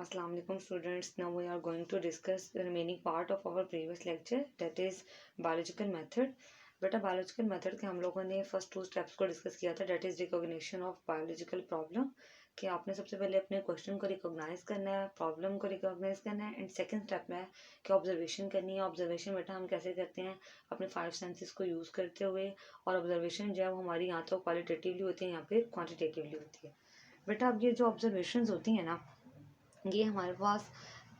Assalamu alaikum students. Now we are going to discuss the remaining part of our previous lecture, that is biological method. बेटा biological method के हम लोगों ने first 2 steps को discuss किया था, that is recognition of biological problem. कि आपने सबसे पहले अपने क्वेश्चन को रिकॉग्नाइज करना है, प्रॉब्लम को रिकॉग्नाइज करना है, एंड सेकंड स्टेप में है कि ऑब्जर्वेशन करनी है। ऑब्जर्वेशन बेटा हम कैसे करते हैं, अपने 5 सेंसेस को यूज़ करते हुए। और ऑब्जर्वेशन जो है वो हमारी यहाँ तो क्वालिटेटिवली होती है, यहाँ पे क्वान्टिटेटिवली होती है। बेटा अब ये जो ऑब्जर्वेशन होती हैं ना, ये हमारे पास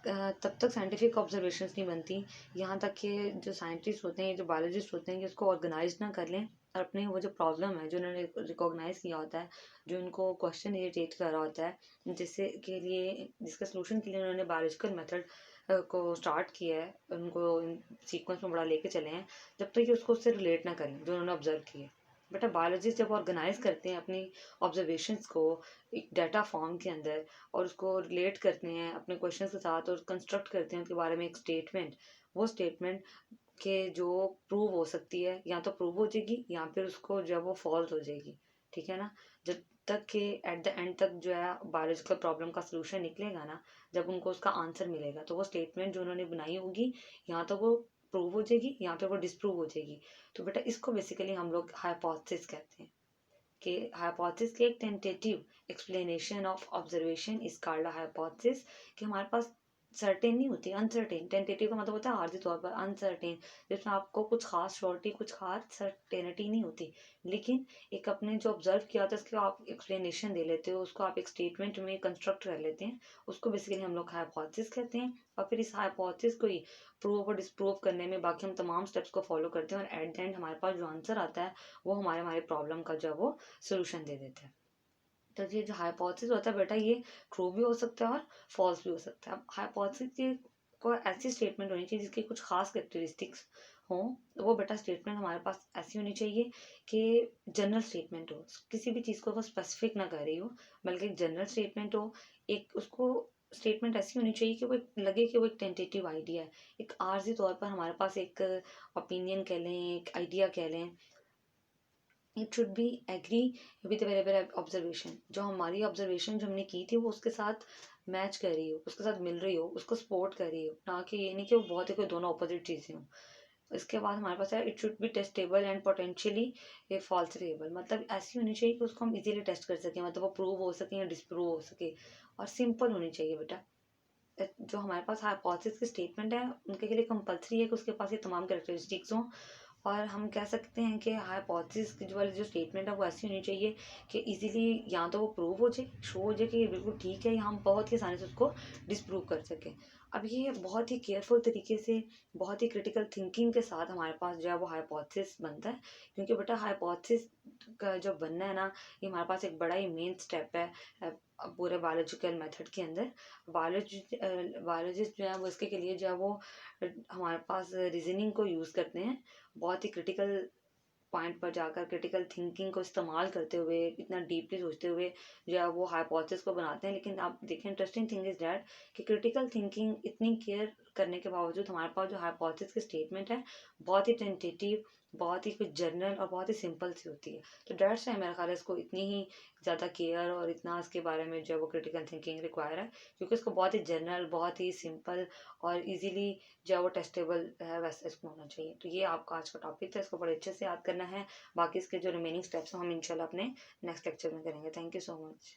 तब तक साइंटिफिक ऑब्जर्वेशंस नहीं बनती यहाँ तक कि जो साइंटिस्ट होते हैं, जो बायोलॉजिस्ट होते हैं, ये उसको ऑर्गेनाइज ना कर लें और अपने वो जो प्रॉब्लम है जो उन्होंने रिकॉग्नाइज किया होता है, जो उनको क्वेश्चन इरिटेट कर रहा होता है, जिससे के लिए जिसका सोल्यूशन के लिए उन्होंने बायोलॉजिकल मेथड को स्टार्ट किया है, उनको सीक्वेंस में बड़ा लेके चले हैं, जब तक कि उसको उससे रिलेट ना करें जो उन्होंने ऑब्जर्व किया है। बेटा बायोलॉजिस्ट जब ऑर्गेनाइज करते हैं अपनी ऑब्जर्वेशंस को एक डाटा फॉर्म के अंदर और उसको रिलेट करते हैं अपने क्वेश्चन के साथ और कंस्ट्रक्ट करते हैं उनके बारे में एक स्टेटमेंट, वो स्टेटमेंट के जो प्रूव हो सकती है, या तो प्रूव हो जाएगी या फिर उसको जो है वो फॉल्स हो जाएगी। ठीक है ना। जब तक कि एट द एंड तक जो है बायोलॉजिकल प्रॉब्लम का सोल्यूशन निकलेगा ना, जब उनको उसका आंसर मिलेगा, तो वो स्टेटमेंट जो उन्होंने बनाई होगी या तो वो प्रूव हो जाएगी या फिर वो डिसप्रूव हो जाएगी। तो बेटा इसको बेसिकली हम लोग हाइपोथेसिस कहते हैं। कि हाइपोथेसिस की एक tentative explanation of observation is called a hypothesis. कि हमारे पास सर्टेन नहीं होती, अनसर्टेन। टेंटेटिव का मतलब होता है आर्जी तौर पर, अनसर्टेन जिसमें आपको कुछ खास श्योरिटी, कुछ खास सर्टेनिटी नहीं होती, लेकिन एक अपने जो ऑब्जर्व किया होता है उसकी आप एक्सप्लेनेशन दे लेते हो, उसको आप एक स्टेटमेंट में कंस्ट्रक्ट कर लेते हैं, उसको बेसिकली हम लोग हाइपोथेसिस कहते हैं। और फिर इस हाइपोथेसिस को ही प्रूव और डिसप्रूव करने में बाकी हम तमाम स्टेप्स को फॉलो करते हैं, और एट द एंड हमारे पास जो आंसर आता है वो हमारे हमारे प्रॉब्लम का जो है वो सोल्यूशन दे देते हैं। तो ये जो हाइपोथेसिस होता है बेटा, ये ट्रू भी हो सकता है और फॉल्स भी हो सकता है। अब हाइपोथेसिस की को ऐसी स्टेटमेंट होनी चाहिए जिसकी कुछ खास कैरेक्टरिस्टिक्स हों। वो बेटा स्टेटमेंट हमारे पास ऐसी होनी चाहिए कि जनरल स्टेटमेंट हो, किसी भी चीज़ को वो स्पेसिफिक ना कर रही हो, बल्कि एक जनरल स्टेटमेंट हो। एक उसको स्टेटमेंट ऐसी होनी चाहिए कि वो लगे कि वो एक टेंटेटिव आइडिया है, एक आर्जी तौर पर हमारे पास एक ओपिनियन कह लें, एक आइडिया कह लें। It should be agree with available observation. जो हमारी ऑब्जर्वेशन जो हमने की थी वो उसके साथ मैच कर रही हो, उसके साथ मिल रही हो, उसको सपोर्ट कर रही हो, ना कि ये नहीं कि वो बहुत ही कोई दोनों अपोजिट चीज़ें हों। इसके बाद हमारे पास है it should be testable and potentially a falsifiable. मतलब ऐसी होनी चाहिए कि उसको हम इजीली टेस्ट कर सकें, मतलब वो प्रूव हो सके या डिसप्रूव हो सके। और सिंपल होनी चाहिए बेटा। जो हमारे पास हाइपोथेसिस की स्टेटमेंट है उनके लिए कंपलसरी है कि उसके पास ये तमाम कैरेक्टरिस्टिक्स हों। और हम कह सकते हैं कि हाइपोथेसिस की जो वाली जो स्टेटमेंट है वो ऐसी होनी चाहिए कि इजीली या तो वो प्रूव हो जाए, शो हो जाए कि ये बिल्कुल ठीक है, या हम बहुत ही आसानी से उसको डिसप्रूव कर सकें। अब ये बहुत ही केयरफुल तरीके से, बहुत ही क्रिटिकल थिंकिंग के साथ हमारे पास जो है वो हाइपोथेसिस बनता है। क्योंकि बेटा हाइपोथेसिस का जो बनना है ना, ये हमारे पास एक बड़ा ही मेन स्टेप है पूरे बायोलॉजिकल मेथड के अंदर। बायोलॉजिस्ट जो है वो इसके लिए जो है वो हमारे पास रीजनिंग को यूज़ करते हैं, बहुत ही क्रिटिकल पॉइंट पर जाकर क्रिटिकल थिंकिंग को इस्तेमाल करते हुए, इतना डीपली सोचते हुए जो है वो हाइपोथेसिस को बनाते हैं। लेकिन आप देखें, इंटरेस्टिंग थिंग इज दैट कि क्रिटिकल थिंकिंग इतनी केयर करने के बावजूद हमारे पास जो हाइपोथेसिस की स्टेटमेंट है बहुत ही टेंटेटिव, बहुत ही कुछ जर्नल और बहुत ही सिंपल सी होती है। तो डेट्स वाई मेरा ख्याल है इसको इतनी ही ज़्यादा केयर और इतना इसके बारे में जो है वो क्रिटिकल थिंकिंग रिक्वायर है, क्योंकि इसको बहुत ही जनरल, बहुत ही सिंपल और इजीली जो है वो टेस्टेबल है, वैसा इसको होना चाहिए। तो ये आपका आज का टॉपिक था, इसको बड़े अच्छे से याद करना है। बाकी इसके जो रिमेनिंग स्टेप्स हैं हम इंशाल्लाह अपने नेक्स्ट लेक्चर में करेंगे। Thank you so much.